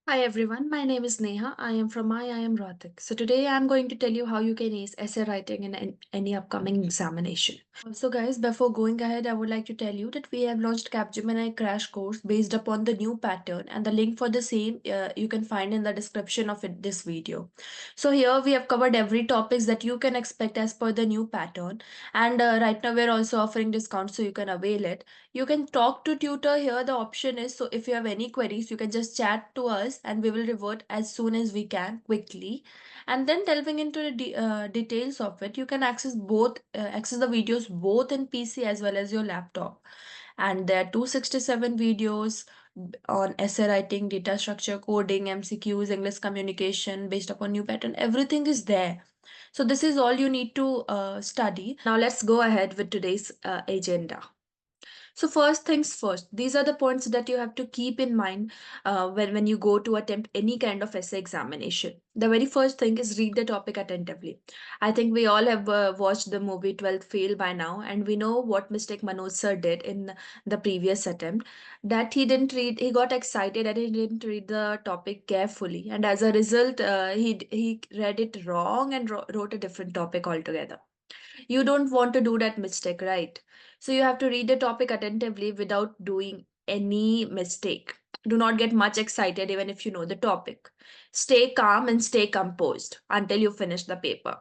Hi everyone, my name is Neha. I am from IIM Rohtak. So today I am going to tell you how you can ace essay writing in any upcoming examination. So guys, before going ahead, I would like to tell you that we have launched Capgemini crash course based upon the new pattern, and the link for the same you can find in the description of this video. So here we have covered every topics that you can expect as per the new pattern, and right now we're also offering discounts so you can avail it. You can talk to tutor here. The option is, so if you have any queries, you can just chat to us and we will revert as soon as we can quickly. And then delving into the details of it, you can access the videos both in PC as well as your laptop. And there are 267 videos on essay writing, data structure, coding, MCQs, English communication based upon new pattern. Everything is there. So this is all you need to study. Now let's go ahead with today's agenda. So first things first, these are the points that you have to keep in mind when you go to attempt any kind of essay examination. The very first thing is read the topic attentively. I think we all have watched the movie 12th Fail by now, and we know what mistake Manoj sir did in the previous attempt. That he got excited and he didn't read the topic carefully, and as a result, he read it wrong and wrote a different topic altogether. You don't want to do that mistake, right? So you have to read the topic attentively without doing any mistake. Do not get much excited even if you know the topic. Stay calm and stay composed until you finish the paper.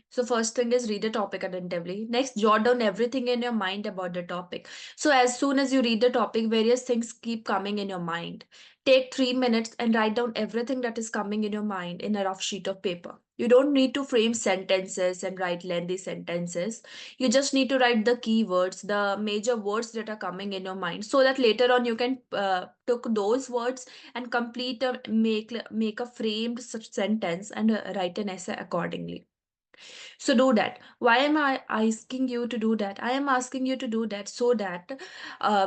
So first thing is read the topic attentively. Next, jot down everything in your mind about the topic. So as soon as you read the topic, various things keep coming in your mind. Take 3 minutes and write down everything that is coming in your mind in a rough sheet of paper. You don't need to frame sentences and write lengthy sentences. You just need to write the keywords, the major words that are coming in your mind, so that later on you can took those words and make a framed sentence and write an essay accordingly. So do that. Why am I asking you to do that? I am asking you to do that so that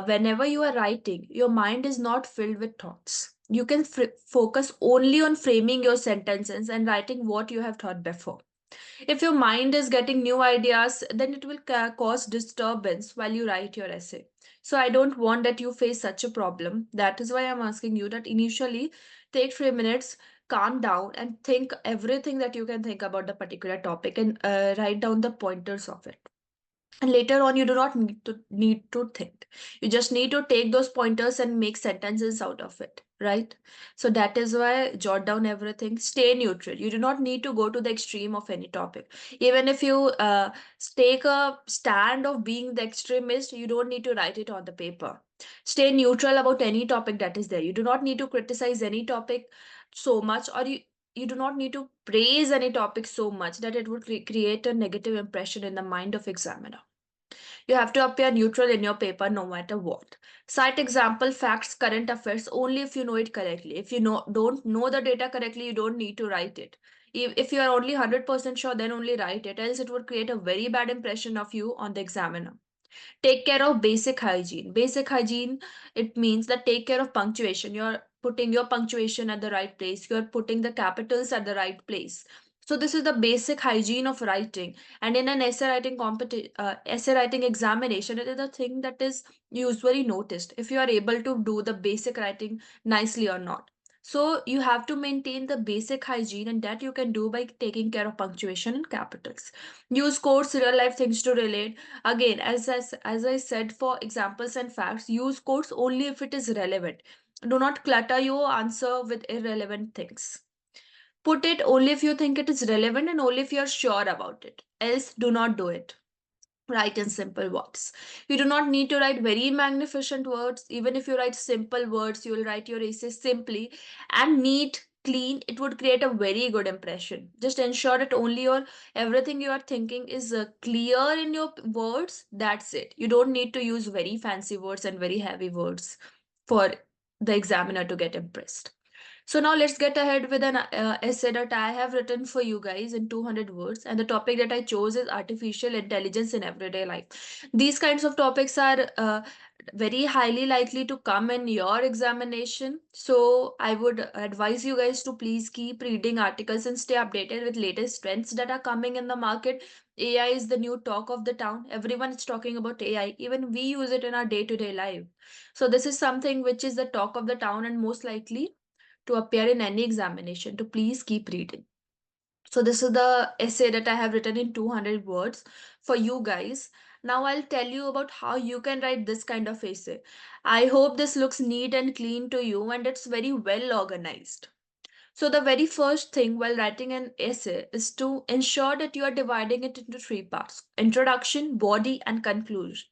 whenever you are writing, your mind is not filled with thoughts. You can focus only on framing your sentences and writing what you have thought before. If your mind is getting new ideas, then it will cause disturbance while you write your essay. So I don't want that you face such a problem. That is why I'm asking you that initially take 3 minutes, calm down, and think everything that you can think about the particular topic and write down the pointers of it. And later on, you do not need to think. You just need to take those pointers and make sentences out of it, right? So that is why jot down everything. Stay neutral. You do not need to go to the extreme of any topic. Even if you take a stand of being the extremist, you don't need to write it on the paper. Stay neutral about any topic that is there. You do not need to criticize any topic so much, or you do not need to praise any topic so much that it would create a negative impression in the mind of examiner. You have to appear neutral in your paper no matter what. Cite example, facts, current affairs only if you know it correctly. If you don't know the data correctly, you don't need to write it. If you are only 100% sure, then only write it, else it would create a very bad impression of you on the examiner. Take care of basic hygiene. Basic hygiene, it means that take care of punctuation. You're putting your punctuation at the right place. You're putting the capitals at the right place. So this is the basic hygiene of writing. And in an essay writing examination, it is the thing that is usually noticed if you are able to do the basic writing nicely or not. So you have to maintain the basic hygiene, and that you can do by taking care of punctuation and capitals. Use quotes, real life things to relate. Again, as I said, for examples and facts, use quotes only if it is relevant. Do not clutter your answer with irrelevant things. Put it only if you think it is relevant and only if you are sure about it. Else, do not do it. Write in simple words. You do not need to write very magnificent words. Even if you write simple words, you will write your essay simply and neat, clean. It would create a very good impression. Just ensure that only your everything you are thinking is clear in your words. That's it. You don't need to use very fancy words and very heavy words for the examiner to get impressed. So now let's get ahead with an essay that I have written for you guys in 200 words. And the topic that I chose is artificial intelligence in everyday life. These kinds of topics are very highly likely to come in your examination. So I would advise you guys to please keep reading articles and stay updated with latest trends that are coming in the market. AI is the new talk of the town. Everyone is talking about AI. Even we use it in our day-to-day life. So this is something which is the talk of the town, and most likely to appear in any examination. To please keep reading. So this is the essay that I have written in 200 words for you guys. Now I'll tell you about how you can write this kind of essay. I hope this looks neat and clean to you and it's very well organized. So the very first thing while writing an essay is to ensure that you are dividing it into three parts: introduction, body, and conclusion.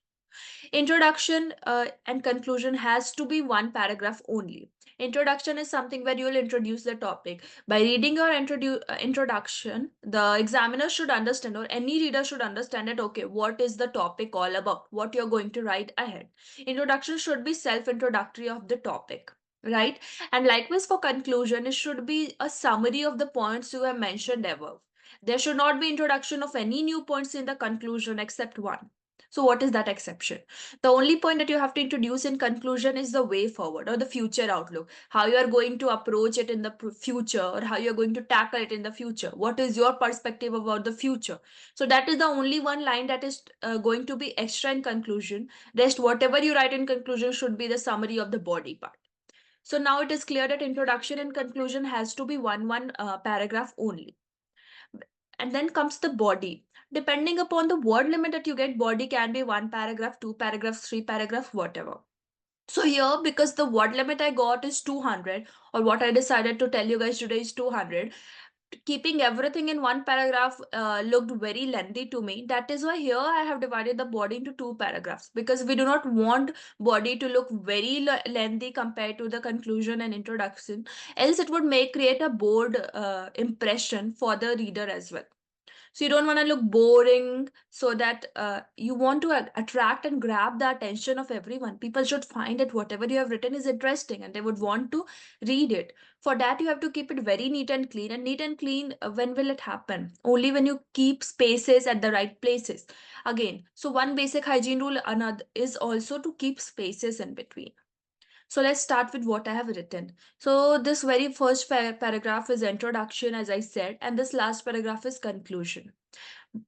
Introduction and conclusion has to be one paragraph only. Introduction is something where you will introduce the topic. By reading your introduction, the examiner should understand, or any reader should understand that, okay, what is the topic all about? What you're going to write ahead. Introduction should be self-introductory of the topic, right? And likewise for conclusion, it should be a summary of the points you have mentioned above. There should not be introduction of any new points in the conclusion except one. So what is that exception? The only point that you have to introduce in conclusion is the way forward or the future outlook, how you are going to approach it in the future, or how you are going to tackle it in the future. What is your perspective about the future? So that is the only one line that is going to be extra in conclusion. Rest, whatever you write in conclusion should be the summary of the body part. So now it is clear that introduction and conclusion has to be one paragraph only. And then comes the body. Depending upon the word limit that you get, body can be one paragraph, two paragraphs, three paragraphs, whatever. So here, because the word limit I got is 200, or what I decided to tell you guys today is 200, keeping everything in one paragraph looked very lengthy to me. That is why here I have divided the body into two paragraphs, because we do not want body to look very lengthy compared to the conclusion and introduction. Else it would make create a bored impression for the reader as well. So you don't want to look boring, so that you want to attract and grab the attention of everyone. People should find that whatever you have written is interesting and they would want to read it. For that, you have to keep it very neat and clean. And neat and clean, when will it happen? Only when you keep spaces at the right places. Again, so one basic hygiene rule another is also to keep spaces in between. So let's start with what I have written. So this very first paragraph is introduction, as I said, and this last paragraph is conclusion.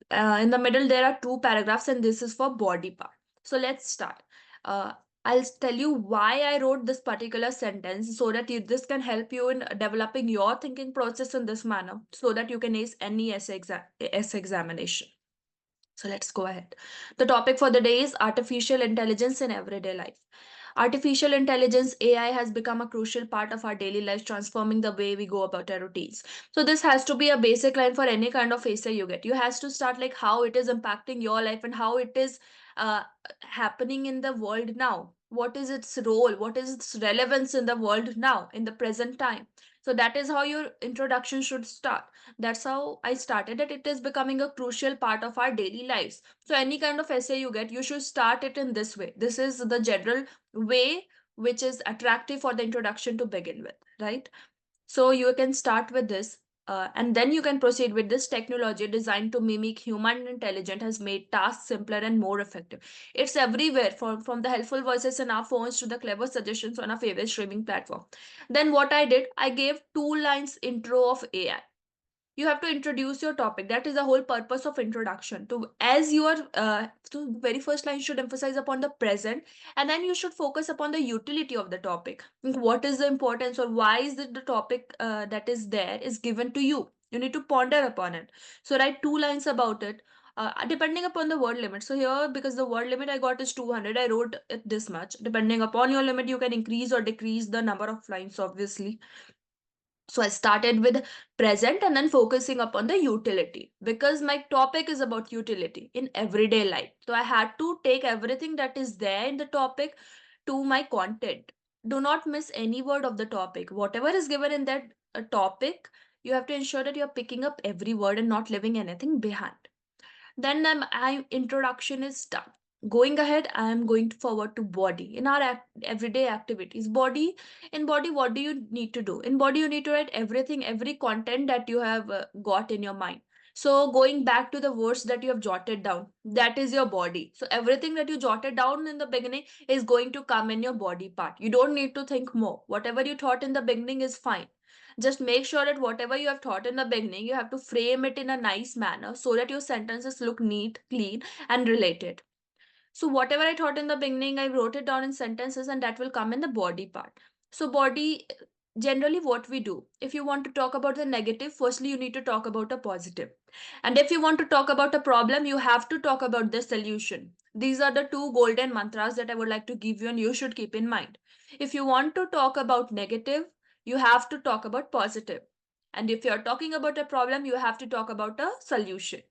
In the middle, there are two paragraphs, and this is for body part. So let's start. Uh, I'll tell you why I wrote this particular sentence so that this can help you in developing your thinking process in this manner so that you can ace any essay examination. So let's go ahead. The topic for the day is artificial intelligence in everyday life. Artificial intelligence, AI, has become a crucial part of our daily lives, transforming the way we go about our routines. So this has to be a basic line for any kind of essay you get. You has to start like how it is impacting your life and how it is uh, happening in the world now. What is its role? What is its relevance in the world now, in the present time? So that is how your introduction should start. That's how I started it. It is becoming a crucial part of our daily lives. So any kind of essay you get, you should start it in this way. This is the general way which is attractive for the introduction to begin with, right? So you can start with this, and then you can proceed with this. Technology designed to mimic human intelligence has made tasks simpler and more effective. It's everywhere, from the helpful voices in our phones to the clever suggestions on our favorite streaming platform. Then what I did, I gave 2 lines intro of AI. You have to introduce your topic. That is the whole purpose of introduction. To as you are so the very first line should emphasize upon the present, and then you should focus upon the utility of the topic. What is the importance, or why is it the topic that is there is given to you? You need to ponder upon it. So write 2 lines about it, depending upon the word limit. So here, because the word limit I got is 200, I wrote it this much. Depending upon your limit, you can increase or decrease the number of lines, obviously. So I started with present and then focusing upon the utility, because my topic is about utility in everyday life. So I had to take everything that is there in the topic to my content. Do not miss any word of the topic. Whatever is given in that topic, you have to ensure that you're picking up every word and not leaving anything behind. Then I introduction is done. Going ahead, I am going forward to body. In our everyday activities, body, in body, what do you need to do? In body, you need to write everything, every content that you have got in your mind. So going back to the words that you have jotted down, that is your body. So everything that you jotted down in the beginning is going to come in your body part. You don't need to think more. Whatever you thought in the beginning is fine. Just make sure that whatever you have thought in the beginning, you have to frame it in a nice manner so that your sentences look neat, clean, and related. So whatever I thought in the beginning, I wrote it down in sentences, and that will come in the body part. So body, generally what we do, if you want to talk about the negative, firstly you need to talk about a positive. And if you want to talk about a problem, you have to talk about the solution. These are the two golden mantras that I would like to give you and you should keep in mind. If you want to talk about negative, you have to talk about positive. And if you're talking about a problem, you have to talk about a solution.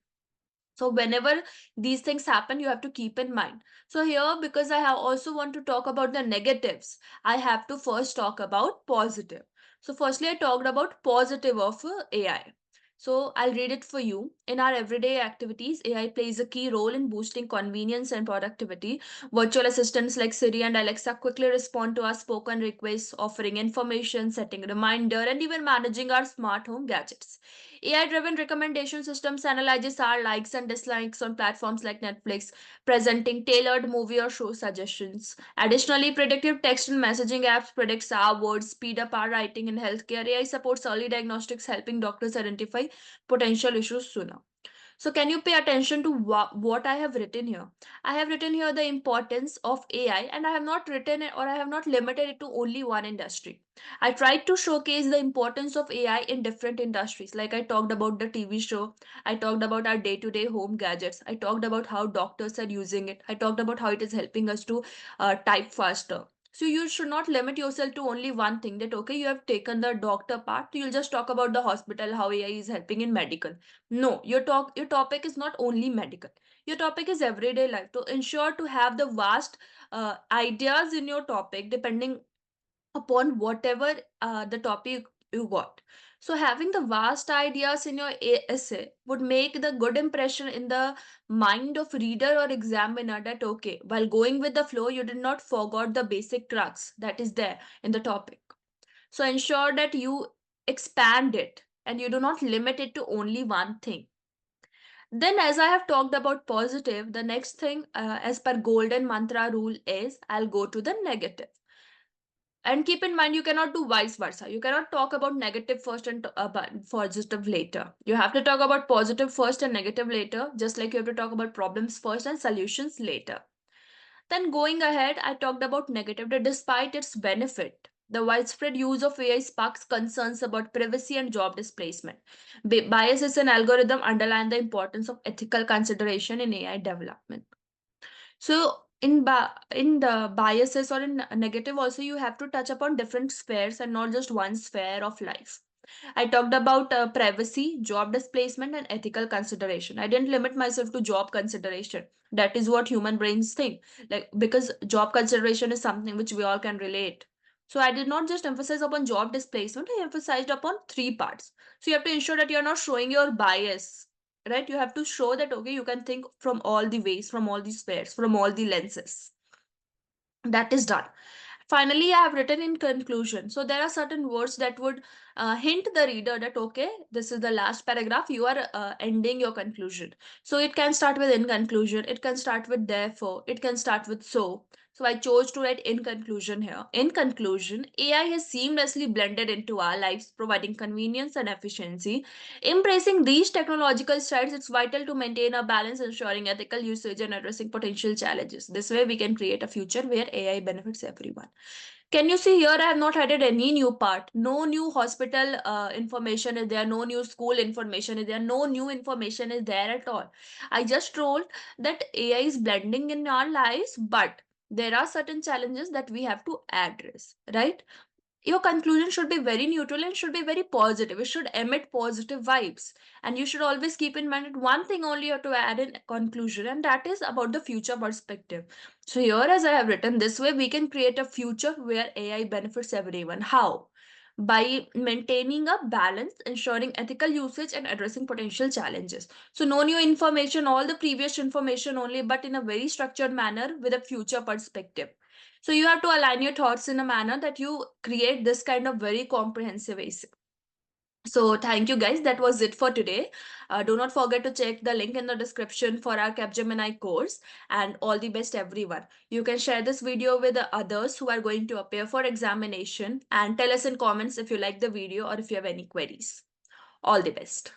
So whenever these things happen, you have to keep in mind. So here, because I have also want to talk about the negatives, I have to first talk about positive. So firstly, I talked about positive of AI. So I'll read it for you. In our everyday activities, AI plays a key role in boosting convenience and productivity. Virtual assistants like Siri and Alexa quickly respond to our spoken requests, offering information, setting reminder, and even managing our smart home gadgets. AI-driven recommendation systems analyzes our likes and dislikes on platforms like Netflix, presenting tailored movie or show suggestions. Additionally, predictive text and messaging apps predicts our words, speed up our writing in healthcare. AI supports early diagnostics, helping doctors identify potential issues sooner. So can you pay attention to what I have written here? I have written here the importance of AI, and I have not written it or I have not limited it to only one industry. I tried to showcase the importance of AI in different industries. Like I talked about the TV show, I talked about our day-to-day home gadgets, I talked about how doctors are using it, I talked about how it is helping us to type faster. So you should not limit yourself to only one thing, that okay, you have taken the doctor part, you'll just talk about the hospital, how AI is helping in medical. No, your topic is not only medical. Your topic is everyday life. To ensure to have the vast ideas in your topic, depending upon whatever the topic you got. So having the vast ideas in your essay would make the good impression in the mind of reader or examiner, that okay, while going with the flow, you did not forget the basic crux that is there in the topic. So ensure that you expand it and you do not limit it to only one thing. Then, as I have talked about positive, the next thing, as per golden mantra rule, is I'll go to the negative. And keep in mind, you cannot do vice versa. You cannot talk about negative first and positive later. You have to talk about positive first and negative later, just like you have to talk about problems first and solutions later. Then going ahead, I talked about negative, that despite its benefit, the widespread use of AI sparks concerns about privacy and job displacement. Biases in algorithm underline the importance of ethical consideration in AI development. So in the biases or in negative also, you have to touch upon different spheres and not just one sphere of life. I talked about privacy, job displacement, and ethical consideration. I didn't limit myself to job consideration. That is what human brains think. Like, because job consideration is something which we all can relate. So I did not just emphasize upon job displacement, I emphasized upon three parts. So you have to ensure that you're not showing your bias, right? You have to show that, okay, you can think from all the ways, from all the spheres, from all the lenses. That is done. Finally, I have written in conclusion. So there are certain words that would hint the reader that, okay, this is the last paragraph, you are ending your conclusion. So it can start with in conclusion, it can start with therefore, it can start with so. So I chose to write in conclusion here. In conclusion, AI has seamlessly blended into our lives, providing convenience and efficiency. Embracing these technological strides, it's vital to maintain a balance, ensuring ethical usage and addressing potential challenges. This way, we can create a future where AI benefits everyone. Can you see here? I have not added any new part. No new hospital information is there. No new school information is there. No new information is there at all. I just told that AI is blending in our lives, but there are certain challenges that we have to address, right? Your conclusion should be very neutral and should be very positive. It should emit positive vibes. And you should always keep in mind that one thing only you have to add in conclusion, and that is about the future perspective. So here, as I have written, this way we can create a future where AI benefits everyone. How? By maintaining a balance, ensuring ethical usage, and addressing potential challenges. So no new information, all the previous information only, but in a very structured manner with a future perspective. So you have to align your thoughts in a manner that you create this kind of very comprehensive essay. So thank you guys. That was it for today. Do not forget to check the link in the description for our Capgemini course, and all the best everyone. You can share this video with the others who are going to appear for examination, and tell us in comments if you like the video or if you have any queries. All the best.